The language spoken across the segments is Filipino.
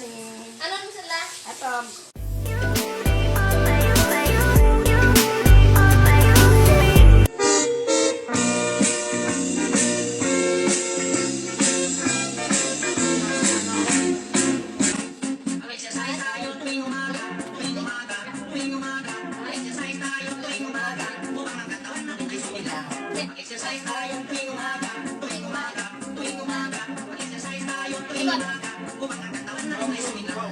morning. Ano mo sila? Ito. Exercise tayo tuwing umaga, tuwing umaga, tuwing umaga. Exercise tayo tuwing umaga, upang ang katawan natin ay sumigaw.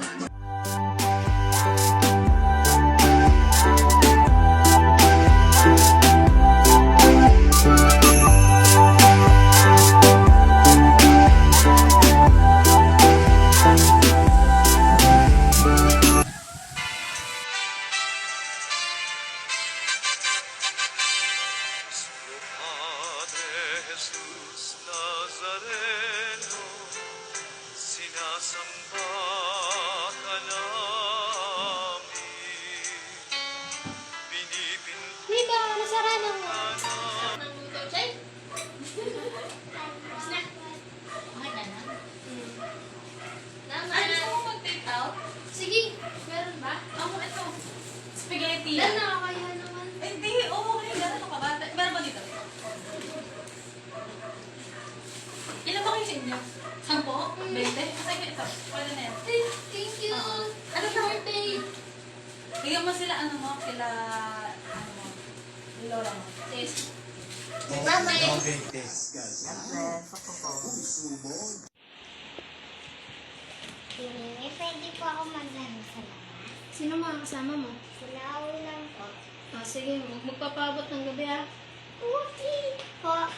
Jesus Nazareno, sinasamba ka namin. Binibinto Di ba? Nasara ng ka ng luto, Chay? Tapos na. Okay na na? Tama. Ay, gusto mo mag-take out? Sige, meron ba? Ako, ito. Spaghetti. Dahil nakakaya naman. Hindi, okay. Gano'n ka ba? Meron ba dito? Ilan ba kayo sa inyo? 10? 20? Kasi ito. Pwede na yan. Thank you. Ano Happy birthday. Bigyan mo sila, ano mo, kila, ano mo, Lola mo. Yes. Mama. Pwede po ako maglaro sa labas. Sino mga kasama mo? Sila lang po. Sige, magpapabot ng gabi ha. Okay po.